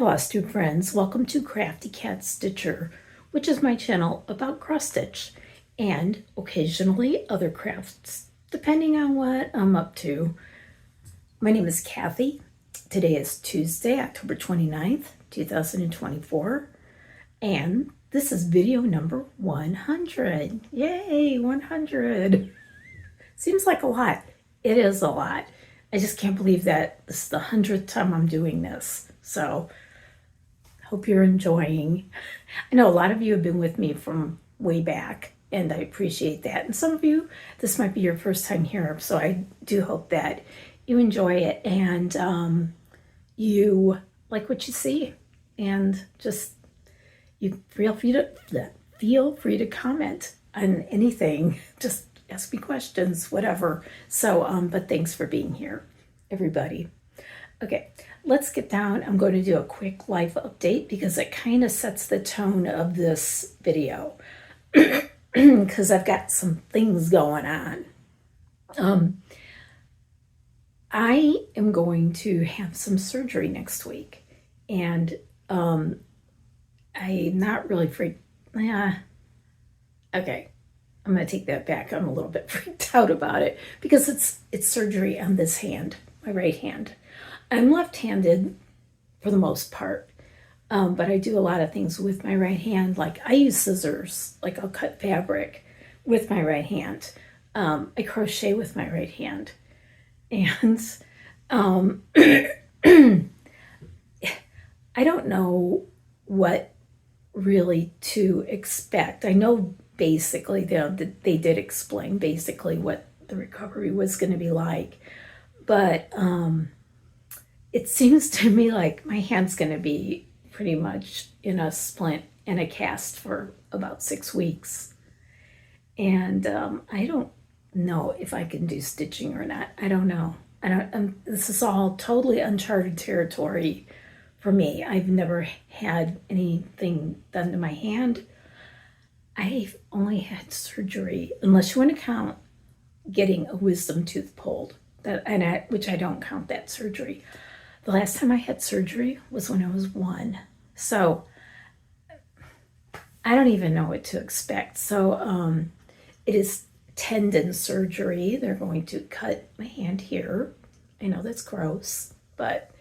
Flosstube friends, welcome to Crafty Cat Stitcher, which is my channel about cross stitch and occasionally other crafts, depending on what I'm up to. My name is Kathy. Today is Tuesday, October 29th, 2024, and this is video number 100. Yay, 100. Seems like a lot. It is a lot. I just can't believe that this is the 100th time I'm doing this. So hope you're enjoying. I know a lot of you have been with me from way back, and I appreciate that. And some of you, this might be your first time here, so I do hope that you enjoy it and you like what you see. And just you feel free to comment on anything. Just ask me questions, whatever. So, but thanks for being here, everybody. Okay, let's get down. I'm going to do a quick life update because it kind of sets the tone of this video because I've got some things going on. I am going to have some surgery next week, and I'm not really freaked. Okay, I'm going to take that back. I'm a little bit freaked out about it because it's surgery on this hand, my right hand. I'm left-handed for the most part, but I do a lot of things with my right hand. Like I use scissors, like I'll cut fabric with my right hand. I crochet with my right hand. And I don't know what really to expect. I know basically they did explain basically what the recovery was going to be like, but it seems to me like my hand's going to be pretty much in a splint and a cast for about 6 weeks. And I don't know if I can do stitching or not. I don't know. This is all totally uncharted territory for me. I've never had anything done to my hand. I've only had surgery, unless you want to count getting a wisdom tooth pulled, which I don't count that surgery. The last time I had surgery was when I was 1. So I don't even know what to expect. So it is tendon surgery. They're going to cut my hand here. I know that's gross, but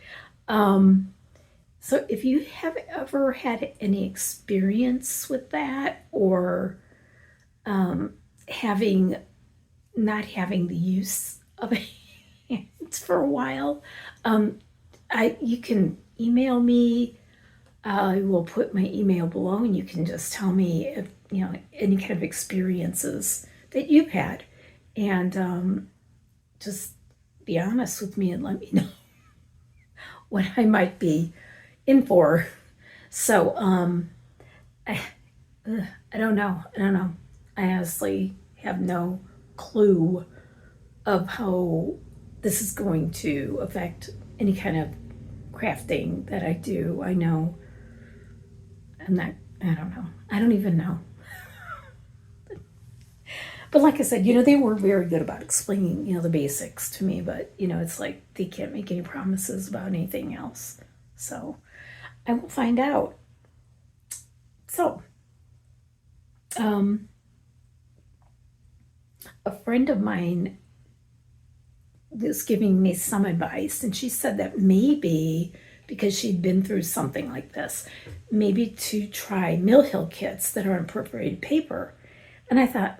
so if you have ever had any experience with that, or not having the use of a hand for a while, you can email me. I will put my email below, and you can just tell me if any kind of experiences that you've had, and just be honest with me and let me know what I might be in for. So I don't know. I honestly have no clue of how this is going to affect any kind of crafting that I do. I know I don't know. I don't even know. But like I said, they were very good about explaining, the basics to me, but, it's like they can't make any promises about anything else. So I will find out. So, a friend of mine was giving me some advice, and she said that maybe, because she'd been through something like this, maybe to try Mill Hill kits that are on perforated paper. And I thought,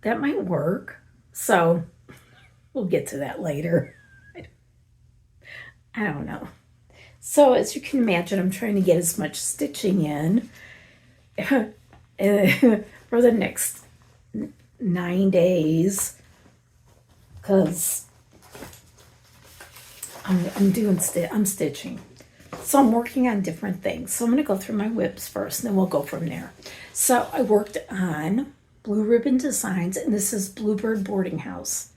that might work. So we'll get to that later. I don't know. So as you can imagine, I'm trying to get as much stitching in for the next 9 days, because I'm stitching. So I'm working on different things. So I'm going to go through my whips first, and then we'll go from there. So I worked on Blue Ribbon Designs, and this is Bluebird Boarding House.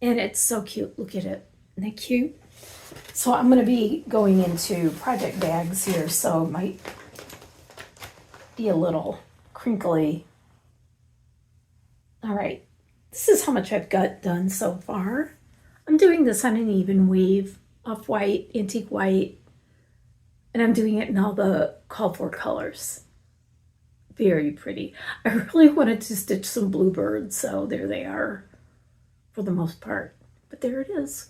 And it's so cute. Look at it. Isn't that cute? So I'm going to be going into project bags here, so it might be a little crinkly. All right. This is how much I've got done so far. I'm doing this on an even weave, off-white, antique white, And I'm doing it in all the call for colors. Very pretty. I really wanted to stitch some bluebirds, so there they are for the most part. But there it is.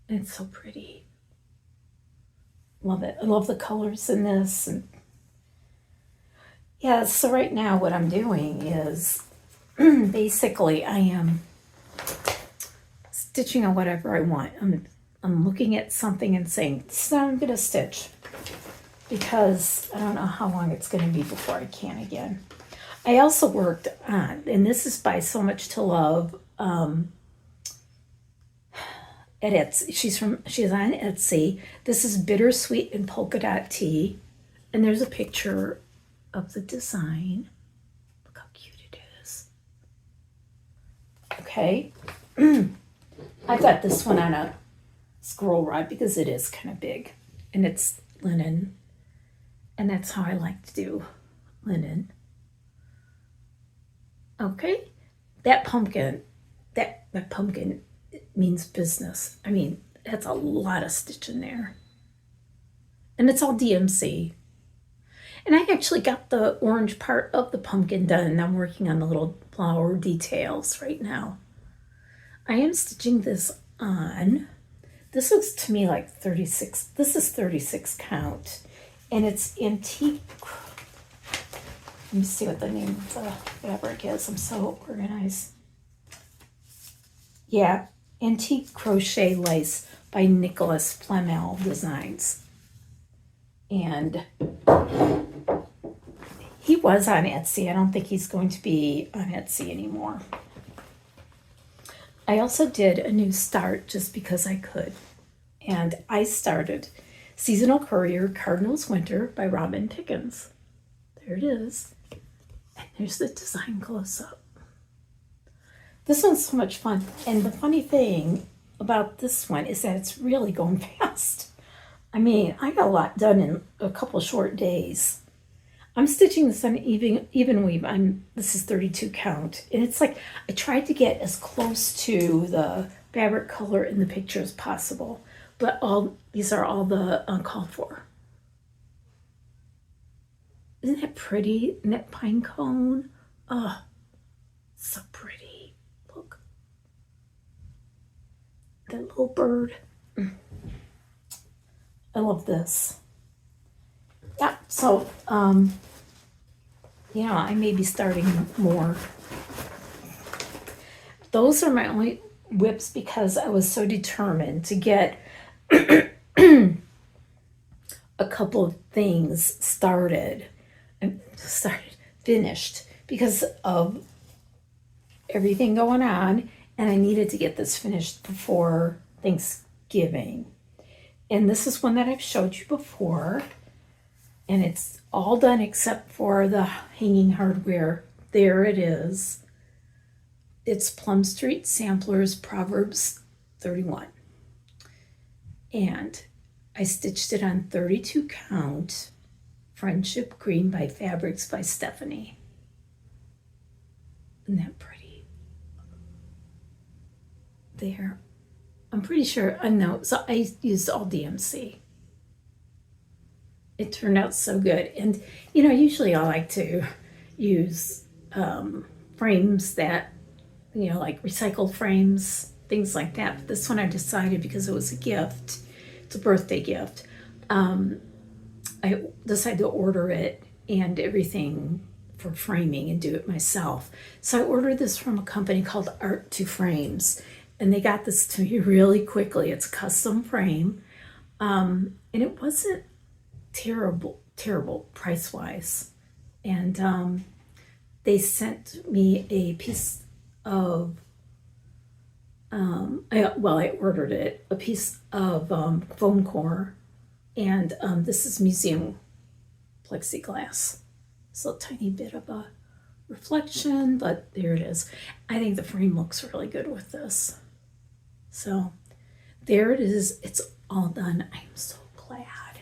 And it's so pretty. Love it. I love the colors in this. And yeah, so right now what I'm doing is basically I am stitching on whatever I want. I'm looking at something and saying, this is what I'm going to stitch, because I don't know how long it's going to be before I can again. I also worked on, and this is by So Much to Love, at Etsy. She's on Etsy. This is Bittersweet and Polka Dot Tea, and there's a picture of the design. Look how cute it is. Okay. I got this one on a scroll rod because it is kind of big, and it's linen, and that's how I like to do linen. Okay, that pumpkin means business. I mean, that's a lot of stitch in there, and it's all DMC. And I actually got the orange part of the pumpkin done, and I'm working on the little flower details right now. I am stitching this on. This looks to me like 36. This is 36 count, and it's antique. Let me see what the name of the fabric is. I'm so organized. Yeah, Antique Crochet Lace by Nicholas Flamel Designs. And he was on Etsy. I don't think he's going to be on Etsy anymore. I also did a new start just because I could. And I started Seasonal Courier Cardinals Winter by Robin Pickens. There it is. And there's the design close up. This one's so much fun. And the funny thing about this one is that it's really going fast. I mean, I got a lot done in a couple short days. I'm stitching this on even weave. This is 32 count. And it's like I tried to get as close to the fabric color in the picture as possible. But these are all the uncalled for. Isn't that pretty? And that pine cone? Oh, so pretty. Look. That little bird. I love this. Yeah, so, I may be starting more. Those are my only whips because I was so determined to get a couple of things finished because of everything going on, and I needed to get this finished before Thanksgiving. And this is one that I've showed you before, and it's all done except for the hanging hardware. There it is. It's Plum Street Samplers Proverbs 31. And I stitched it on 32 count Friendship Green by Fabrics by Stephanie. Isn't that pretty? There. I'm pretty sure, I know, so I used all DMC. It turned out so good. And, usually I like to use frames that, like recycled frames, things like that. But this one I decided because it was a gift. It's a birthday gift. I decided to order it and everything for framing and do it myself. So I ordered this from a company called Art to Frames. And they got this to me really quickly. It's a custom frame. And it wasn't terrible price-wise. And they sent me a piece of, I ordered it, a piece of foam core. And this is museum plexiglass. So a tiny bit of a reflection, but there it is. I think the frame looks really good with this. So there it is. It's all done. I am so glad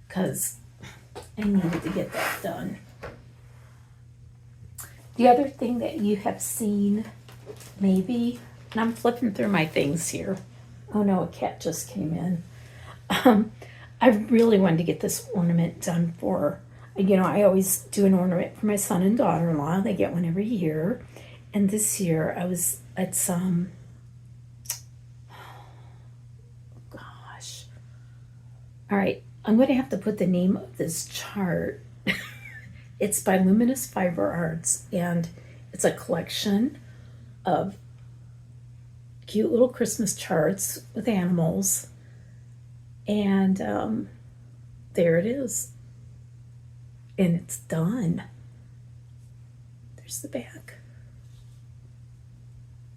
because I needed to get that done. The other thing that you have seen, maybe, and I'm flipping through my things here. Oh no, a cat just came in. I really wanted to get this ornament done for, I always do an ornament for my son and daughter-in-law. They get one every year. And this year it's, gosh. All right, I'm going to have to put the name of this chart. It's by Luminous Fiber Arts, and it's a collection of cute little Christmas charts with animals. And there it is. And it's done. There's the back.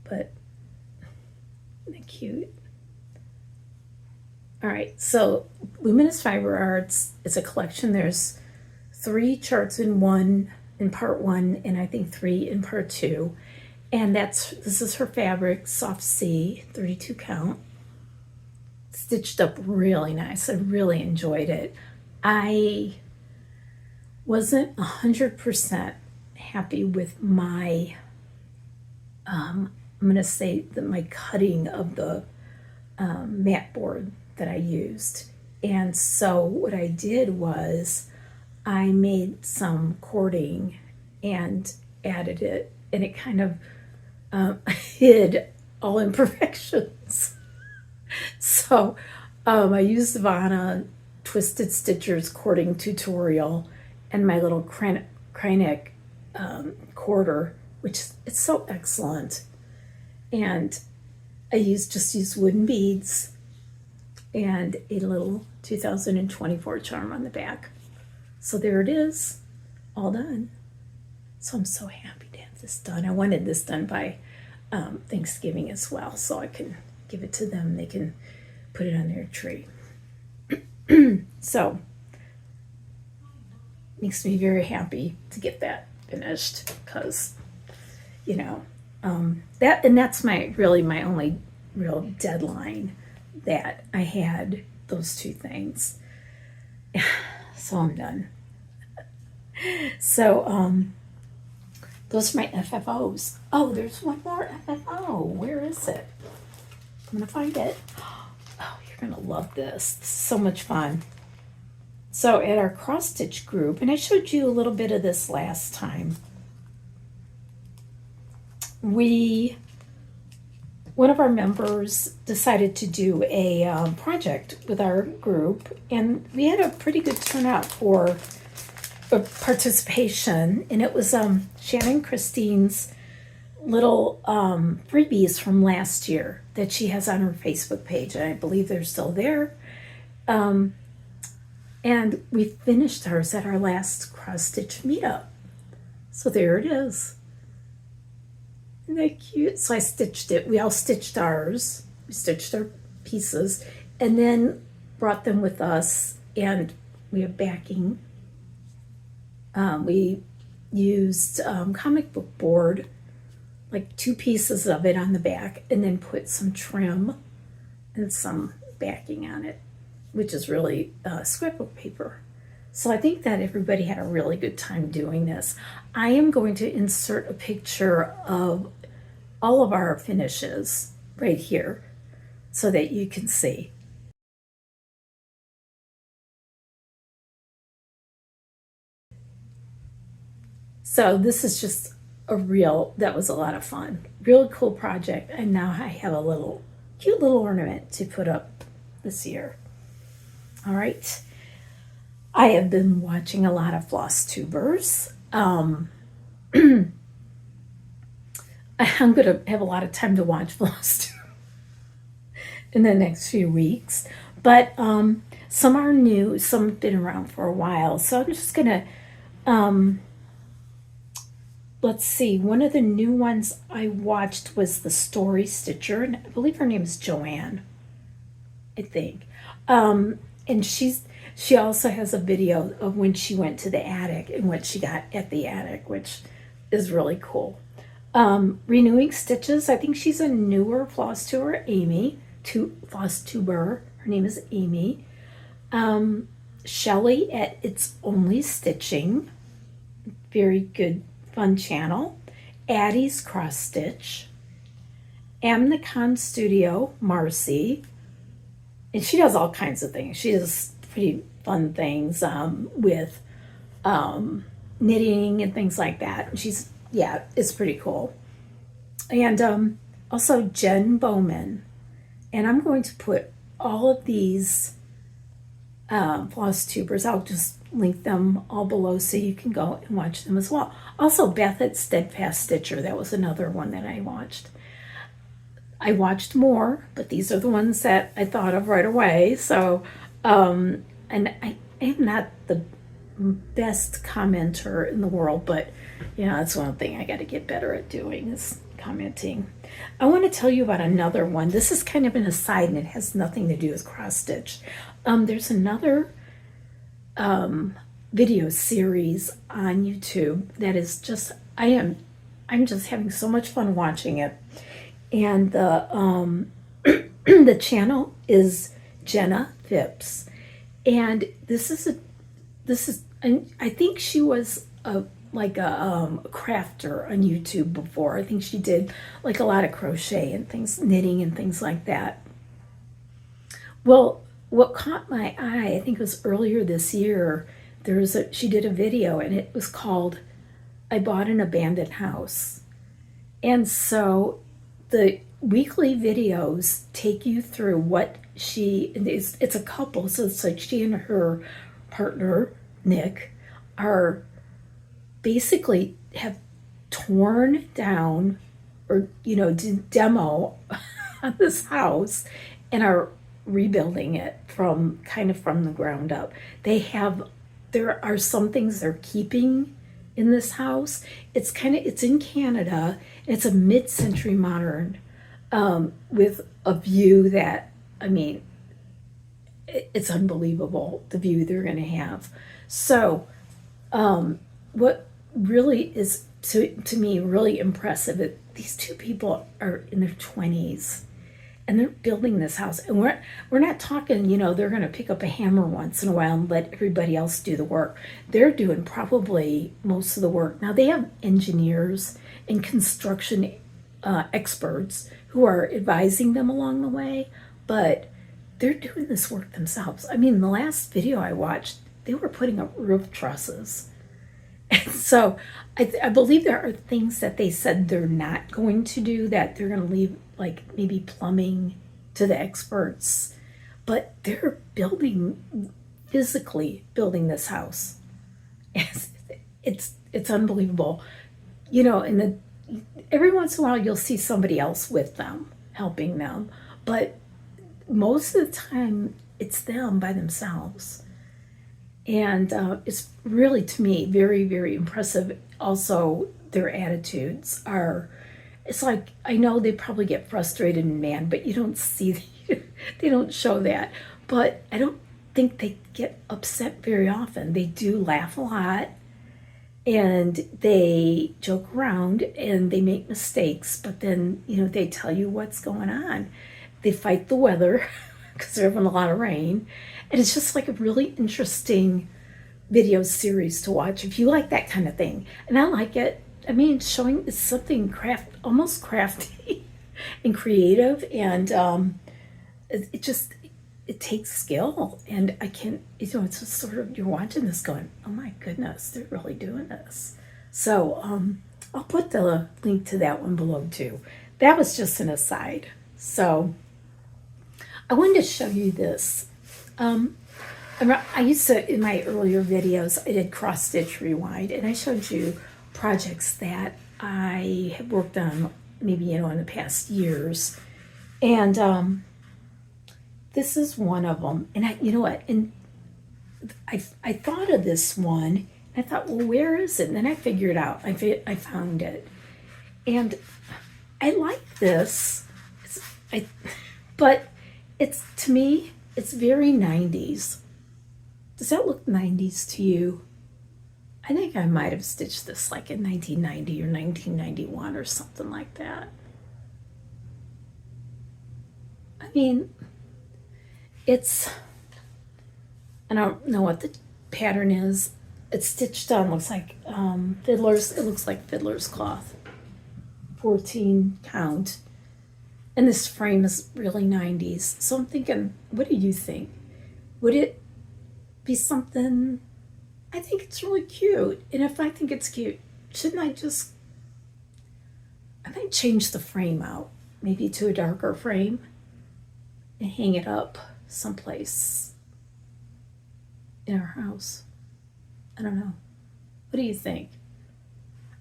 But isn't it cute? All right, so Luminous Fiber Arts is a collection. There's 3 charts in part one, and I think 3 in part 2. And this is her fabric, soft C, 32 count. Stitched up really nice. I really enjoyed it. I wasn't 100% happy with my, I'm going to say that my cutting of the mat board that I used. And so what I did was I made some cording and added it, and it kind of hid all imperfections. So I used the Vanna Twisted Stitchers cording tutorial and my little Kreinik quarter, which it's so excellent. And I just used wooden beads and a little 2024 charm on the back. So there it is, all done. So I'm so happy to have this done. I wanted this done by Thanksgiving as well, so I can give it to them. They can put it on their tree. So makes me very happy to get that finished, because that's my only real deadline, that I had those 2 things. So I'm done. So those are my FFOs. Oh, there's one more FFO. Where is it? I'm gonna find it. Oh, you're gonna love this. This is so much fun. So at our cross stitch group, and I showed you a little bit of this last time, one of our members decided to do a project with our group, and we had a pretty good turnout for participation. And it was Shannon Christine's little freebies from last year that she has on her Facebook page, and I believe they're still there. And we finished ours at our last cross stitch meetup. So there it is. Isn't that cute? So I stitched it. We all stitched ours. We stitched our pieces and then brought them with us, and we have backing. We used comic book board, like 2 pieces of it on the back, and then put some trim and some backing on it, which is really scrapbook paper. So I think that everybody had a really good time doing this. I am going to insert a picture of all of our finishes right here so that you can see. So this is just that was a lot of fun. Real cool project. And now I have a cute little ornament to put up this year. All right. I have been watching a lot of Flosstubers. I'm going to have a lot of time to watch Flosstube in the next few weeks. But some are new, some have been around for a while. So I'm just going to, let's see, one of the new ones I watched was the Story Stitcher, and I believe her name is Joanne, I think. And she also has a video of when she went to the attic and what she got at the attic, which is really cool. Renewing Stitches, I think she's a newer Flosstuber, Flosstuber. Her name is Amy. Shelly at It's Only Stitching. Very good, fun channel. Addie's Cross Stitch. Amnicon Studio, Marcy. And she does all kinds of things. She does pretty fun things with knitting and things like that. She's, yeah, it's pretty cool. And also Jen Bowman. And I'm going to put all of these Flosstubers, I'll just link them all below so you can go and watch them as well. Also, Beth at Steadfast Stitcher, that was another one that I watched. I watched more, but these are the ones that I thought of right away. So, and I am not the best commenter in the world, but that's one thing I got to get better at doing is commenting. I want to tell you about another one. This is kind of an aside and it has nothing to do with cross stitch. There's another video series on YouTube that is just, I'm just having so much fun watching it. And the the channel is Jenna Phipps. And I think she was a crafter on YouTube before. I think she did like a lot of crochet and things, knitting and things like that. Well, what caught my eye, I think it was earlier this year, she did a video and it was called I Bought an Abandoned House. And so the weekly videos take you through what it's a couple, so it's like she and her partner, Nick, are basically have torn down or, did demo on this house and are rebuilding it from the ground up. There are some things they're keeping in this house. It's in Canada. It's a mid-century modern with a view that, it's unbelievable, the view they're going to have. So what really is to me really impressive, these two people are in their 20s and they're building this house, and we're not talking, they're going to pick up a hammer once in a while and let everybody else do the work. They're doing probably most of the work. Now they have engineers and construction experts who are advising them along the way, but they're doing this work themselves. The last video I watched, they were putting up roof trusses. And so I believe there are things that they said they're not going to do, that they're going to leave, like maybe plumbing to the experts. But they're physically building this house. It's unbelievable. And every once in a while you'll see somebody else with them, helping them. But most of the time it's them by themselves. And it's really, to me, very, very impressive. Also, their attitudes are, it's like, I know they probably get frustrated and mad, but you don't see, they don't show that. But I don't think they get upset very often. They do laugh a lot, and they joke around, and they make mistakes, but then, they tell you what's going on. They fight the weather, because they're having a lot of rain. And it's just like a really interesting video series to watch if you like that kind of thing. And I like it. Showing is something almost crafty and creative, and it takes skill. And I can't, it's just sort of, you're watching this going, oh my goodness, they're really doing this. So I'll put the link to that one below too. That was just an aside. So I wanted to show you this. I used to, in my earlier videos, I did Cross Stitch Rewind, and I showed you projects that I have worked on maybe, in the past years. And this is one of them. And you know what? And I thought of this one. I thought, well, where is it? And then I figured out. I found it. And I like this. But to me, it's very 90s. Does that look 90s to you? I think I might have stitched this like in 1990 or 1991 or something like that. I don't know what the pattern is. It's stitched on, looks like it looks like fiddler's cloth. 14 count. And this frame is really 90s. So I'm thinking, what do you think? Would it be something, I think it's really cute. And if I think it's cute, shouldn't I might change the frame out, maybe to a darker frame and hang it up someplace in our house. I don't know. What do you think?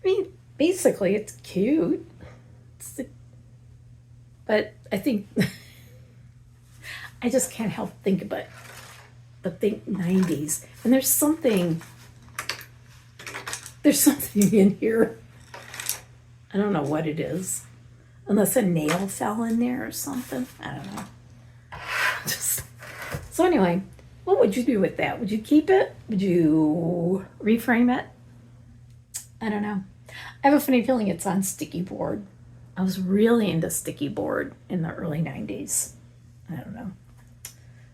I mean, basically, it's cute. But I think I just can't help think about it. But think 90s. And there's something in here. I don't know what it is. Unless a nail fell in there or something. I don't know. So anyway, what would you do with that? Would you keep it? Would you reframe it? I don't know. I have a funny feeling it's on sticky board. I was really into sticky board in the early 90s. I don't know.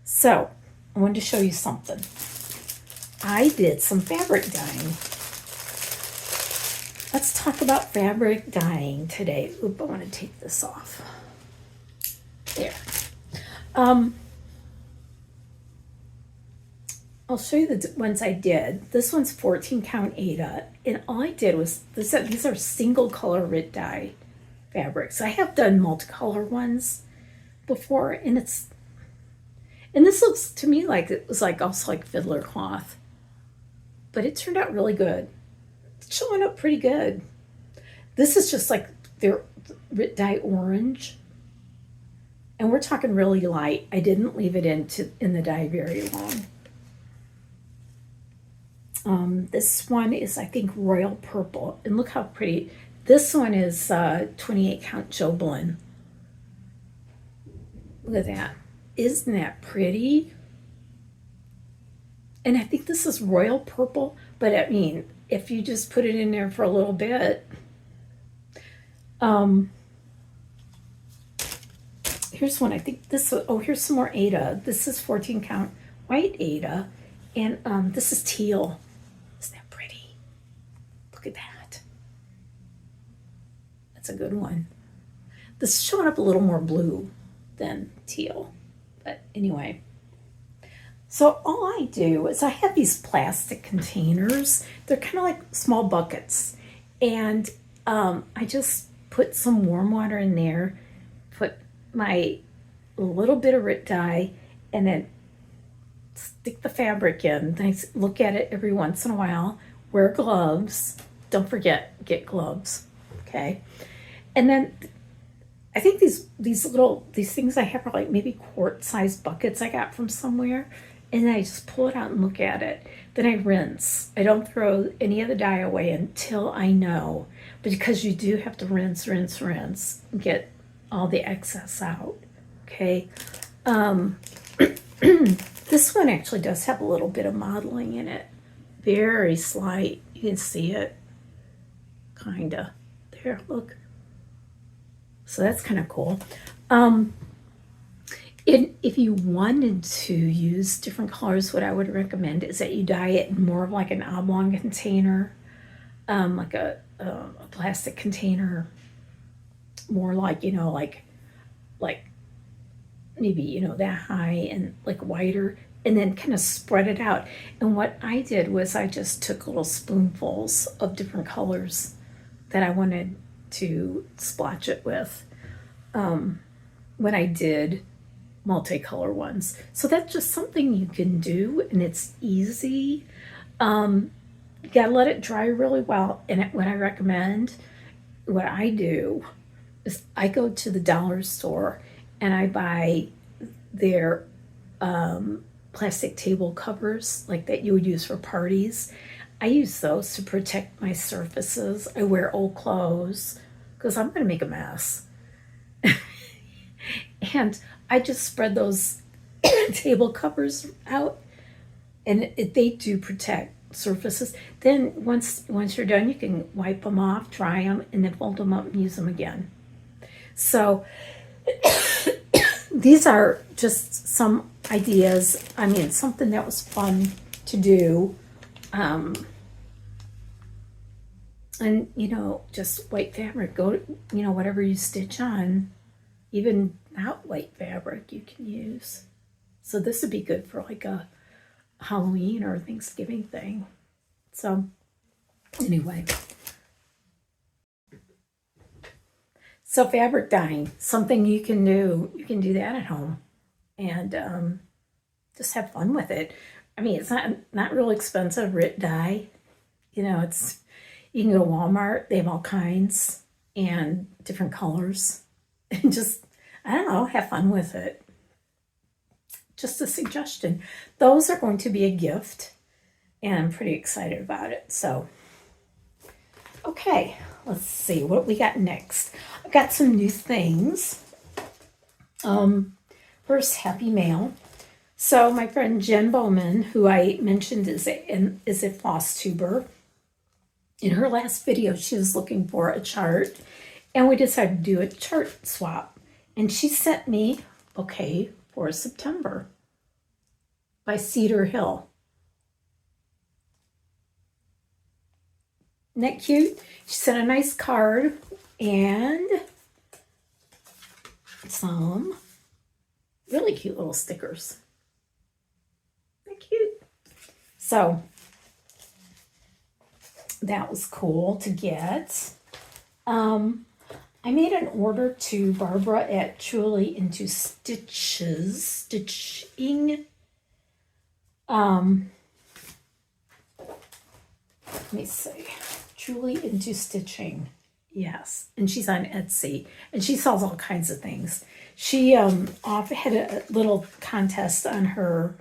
So, I wanted to show you something. I did some fabric dyeing. Let's talk about fabric dyeing today. Oop, I want to take this off. There. I'll show you the ones I did. This one's 14 count Aida, and all I did was, these are single color Rit dye fabrics. I have done multicolor ones before, and this looks to me like it was also like fiddler cloth, but it turned out really good. It's showing up pretty good. This is just like their Rit dye orange, and we're talking really light. I didn't leave it in the dye very long. This one is, I think, royal purple, and look how pretty. This one is 28 count Joblin. Look at that. Isn't that pretty? And I think this is royal purple, but I mean, if you just put it in there for a little bit. Here's one, I think this, here's some more Aida. This is 14 count white Aida, and this is teal. Isn't that pretty? Look at that. That's a good one. This is showing up a little more blue than teal. But anyway. So all I do is I have these plastic containers. They're kind of like small buckets. And I just put some warm water in there, put my little bit of Rit dye, and then stick the fabric in. I look at it every once in a while. Wear gloves. Don't forget, get gloves. Okay. And then I think these things I have are like maybe quart-sized buckets I got from somewhere. And then I just pull it out and look at it. Then I rinse. I don't throw any of the dye away until I know. Because you do have to rinse, and get all the excess out. Okay. This one actually does have a little bit of modeling in it. Very slight. You can see it. Kinda. There, look. So that's kind of cool. If you wanted to use different colors, what I would recommend is that you dye it in more of like an oblong container, like a plastic container, more like, like maybe, that high and like wider, and then kind of spread it out. And what I did was I just took little spoonfuls of different colors that I wanted to splotch it with when I did multicolor ones. So that's just something you can do, and it's easy. You gotta let it dry really well. And what I recommend, what I do is I go to the dollar store and I buy their plastic table covers like that you would use for parties. I use those to protect my surfaces. I wear old clothes because I'm going to make a mess. And I just spread those table covers out, and they do protect surfaces. Then once you're done, you can wipe them off, dry them, and then fold them up and use them again. So these are just some ideas. I mean, something that was fun to do. And, just white fabric, whatever you stitch on, even not white fabric you can use. So this would be good for like a Halloween or Thanksgiving thing. So anyway, so fabric dyeing, something you can do. You can do that at home and just have fun with it. I mean, it's not real expensive. Rit dye, you know, it's you can go to Walmart. They have all kinds and different colors, and just I don't know, have fun with it. Just a suggestion. Those are going to be a gift, and I'm pretty excited about it. So, okay, let's see what we got next. I've got some new things. First, Happy Mail. So my friend Jen Bowman, who I mentioned is a Flosstuber, in her last video she was looking for a chart, and we decided to do a chart swap. And she sent me Bouquet for September by Cedar Hill. Isn't that cute? She sent a nice card and some really cute little stickers. Isn't that cute? So that was cool to get. I made an order to Barbara at Truly Into Stitching. Let me see. Truly Into Stitching. Yes. And she's on Etsy. And she sells all kinds of things. She had a little contest on her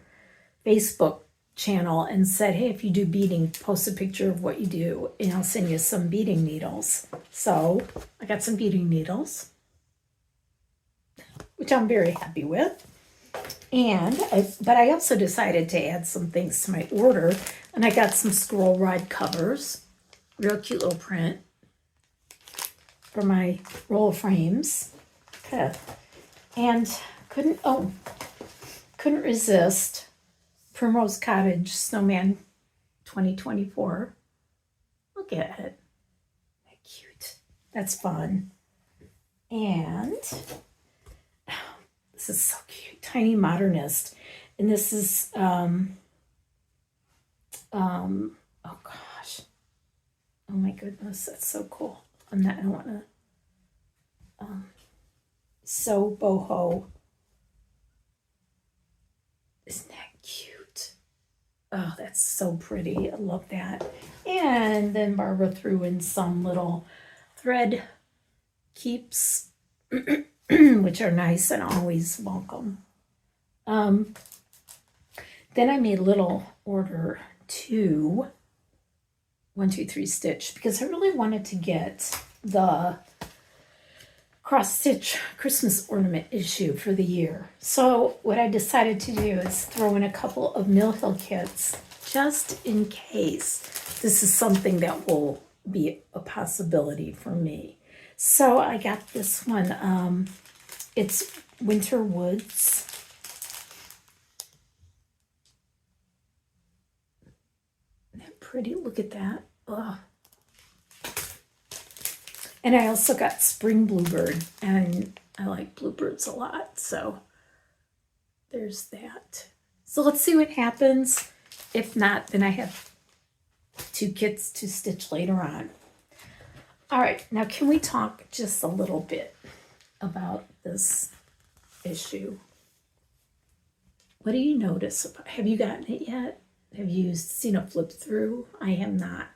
Facebook channel and said, hey, if you do beading, post a picture of what you do and I'll send you some beading needles. So I got some beading needles, which I'm very happy with. But I also decided to add some things to my order, and I got some scroll rod covers, real cute little print for my roll frames. Okay. And couldn't resist Primrose Cottage Snowman 2024. Look at it. That cute. That's fun. And this is so cute. Tiny Modernist. And this is oh gosh. Oh my goodness, that's so cool. I don't want to so boho. Isn't that cute? Oh, that's so pretty. I love that. And then Barbara threw in some little thread keeps, which are nice and always welcome. Then I made a little order to 123 Stitch because I really wanted to get the cross stitch Christmas ornament issue for the year. So what I decided to do is throw in a couple of Mill Hill kits just in case this is something that will be a possibility for me. So I got this one. It's Winter Woods. Isn't that pretty? Look at that. Ugh. And I also got Spring Bluebird, and I like bluebirds a lot, so there's that. So let's see what happens. If not, then I have 2 kits to stitch later on. All right, now can we talk just a little bit about this issue? What do you notice? Have you gotten it yet? Have you seen a flip through? I have not.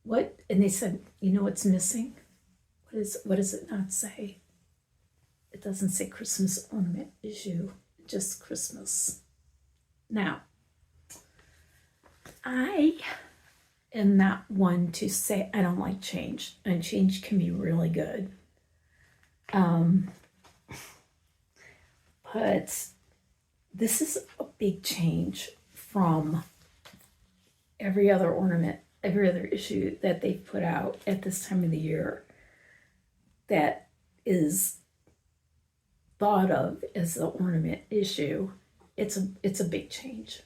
What? And they said, you know what's missing? What does it not say? It doesn't say Christmas ornament issue, just Christmas. Now, I am not one to say I don't like change, and change can be really good. But this is a big change from every other issue that they've put out at this time of the year that is thought of as the ornament issue. It's a big change.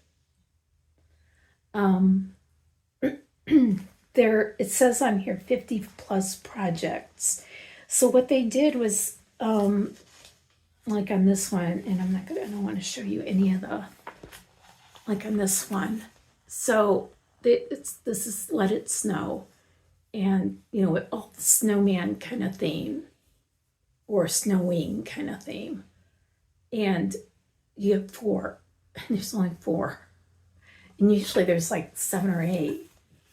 It says on here 50 plus projects. So what they did was like on this one, and I don't want to show you any of the, like on this one. So this is Let It Snow, and with all the snowman kind of theme, or snowing kind of theme. And you have 4, and there's only 4. And usually there's like 7 or 8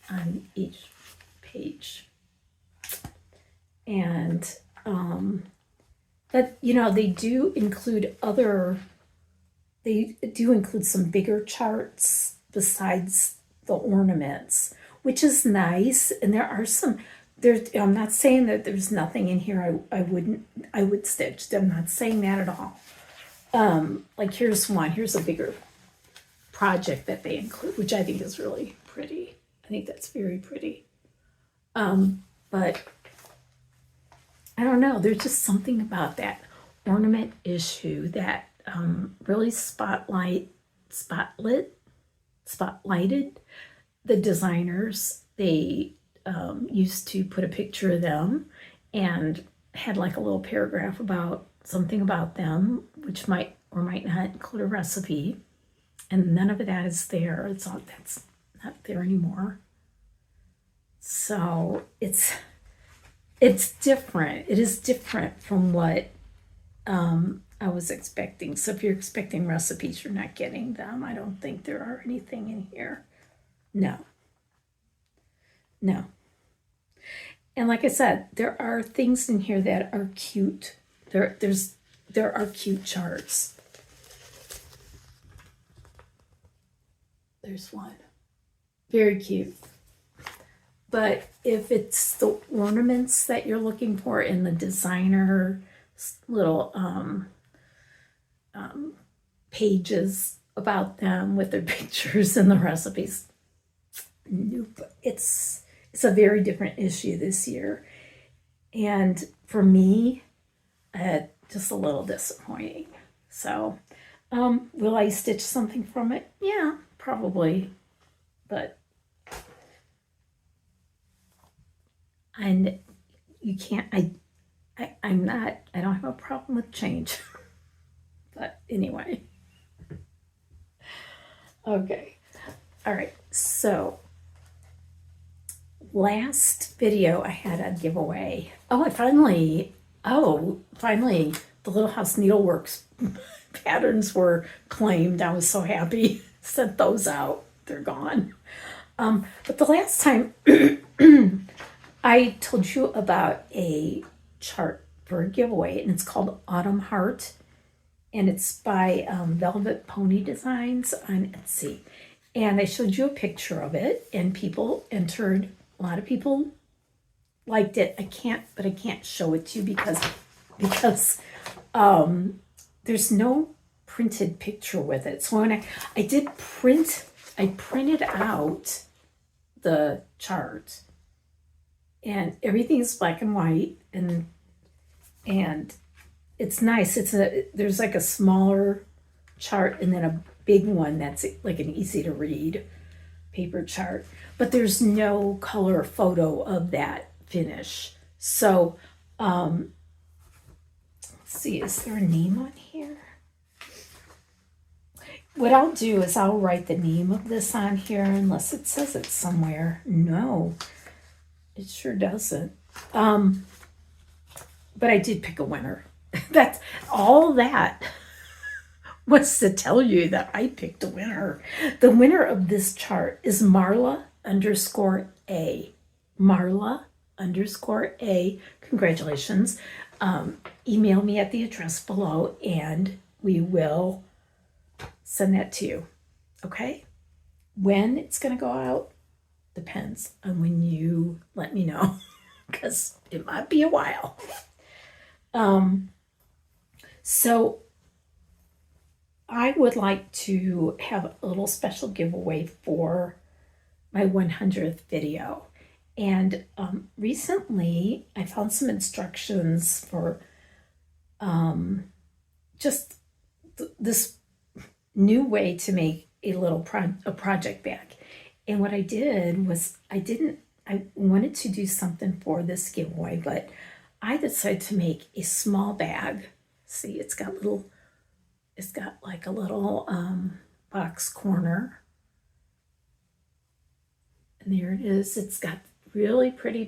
on each page. And but they do include some bigger charts besides the ornaments, which is nice. And there are some I'm not saying that there's nothing in here I would stitch. I'm not saying that at all. Like here's a bigger project that they include, which I think is really pretty. I think that's very pretty. But I don't know, there's just something about that ornament issue that really spotlighted the designers. They used to put a picture of them and had like a little paragraph about something about them, which might or might not include a recipe, and none of that is there. That's not there anymore. So it's different. It is different from what I was expecting. So if you're expecting recipes, you're not getting them. I don't think there are anything in here. No. And like I said, there are things in here that are cute. There are cute charts. There's one. Very cute. But if it's the ornaments that you're looking for in the designer little pages about them with their pictures and the recipes, nope. It's a very different issue this year. And for me, just a little disappointing. So, will I stitch something from it? Yeah, probably. But and you can't, I don't have a problem with change. But anyway. Okay. All right. So last video I had a giveaway. Finally, the Little House Needleworks patterns were claimed. I was so happy. Sent those out. They're gone. But the last time I told you about a chart for a giveaway, and it's called Autumn Heart, and it's by Velvet Pony Designs on Etsy. And I showed you a picture of it, and people entered. A lot of people liked it. I can't show it to you because there's no printed picture with it. So when I printed out the chart, and everything's black and white, and it's nice. There's like a smaller chart and then a big one that's like an easy to read paper chart, but there's no color photo of that finish. So let's see, is there a name on here? What I'll do is I'll write the name of this on here, unless it says it somewhere. No, it sure doesn't. But I did pick a winner. That's all that was to tell you that I picked a winner. The winner of this chart is Marla_A. Marla_A. Congratulations. Email me at the address below and we will send that to you. Okay? When it's going to go out depends on when you let me know, because it might be a while. So I would like to have a little special giveaway for my 100th video. And recently I found some instructions for just this new way to make a little project bag. And what I did was I wanted to do something for this giveaway, but I decided to make a small bag, See, it's got like a little box corner. And there it is. It's got really pretty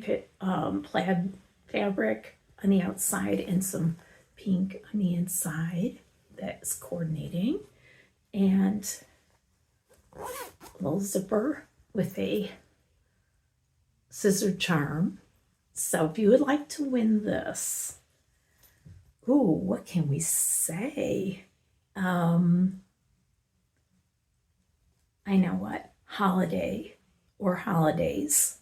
plaid fabric on the outside and some pink on the inside that is coordinating. And a little zipper with a scissor charm. So if you would like to win this, ooh, what can we say? I know what, holiday or holidays.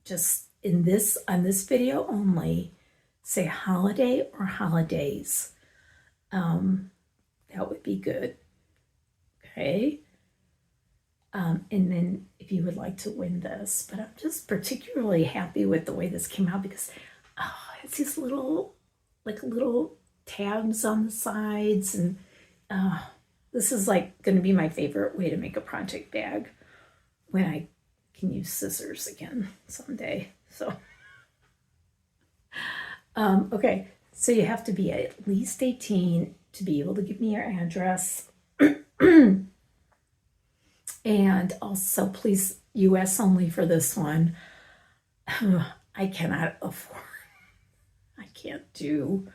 Just on this video only, say holiday or holidays. That would be good. Okay. And then if you would like to win this, but I'm just particularly happy with the way this came out because it's these little tabs on the sides, and this is like going to be my favorite way to make a project bag when I can use scissors again someday. So, okay, so you have to be at least 18 to be able to give me your address. And also, please, US only for this one. I cannot afford, I can't do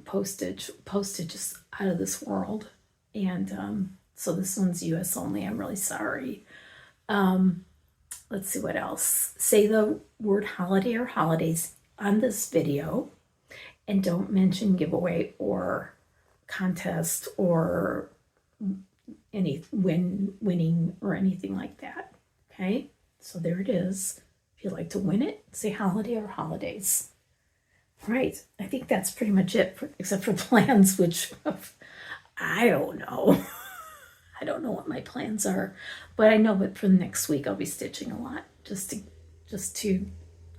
postage. Postage is out of this world. And so this one's US only. I'm really sorry. Let's see what else. Say the word holiday or holidays on this video, and don't mention giveaway or contest or any winning or anything like that. Okay, so there it is. If you'd like to win it, say holiday or holidays. All right, I think that's pretty much it, except for plans, which I don't know. I don't know what my plans are, but I know that for the next week I'll be stitching a lot just to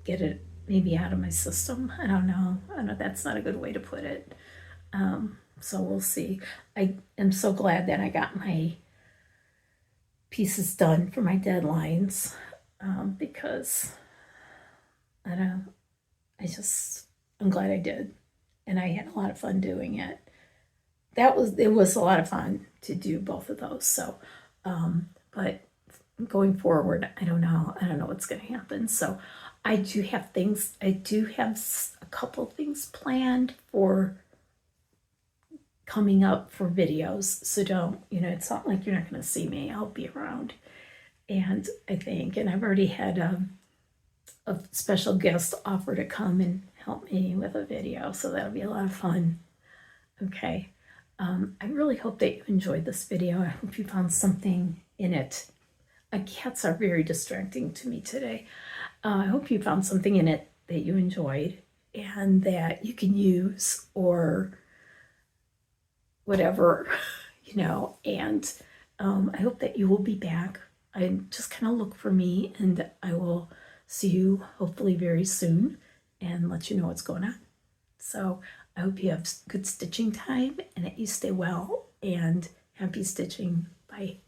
get it maybe out of my system. I don't know. That's not a good way to put it. So we'll see. I am so glad that I got my pieces done for my deadlines, because I'm glad I did, and I had a lot of fun doing it. It was a lot of fun to do both of those. So, but going forward, I don't know what's going to happen. So I do have a couple things planned for coming up for videos. So don't, it's not like you're not going to see me. I'll be around. And I've already had a special guest offer to come and help me with a video. So that'll be a lot of fun. Okay. I really hope that you enjoyed this video. I hope you found something in it. Cats are very distracting to me today. I hope you found something in it that you enjoyed and that you can use or whatever, and I hope that you will be back. I just kind of look for me, and I will see you hopefully very soon and let you know what's going on. So I hope you have good stitching time and that you stay well, and happy stitching. Bye.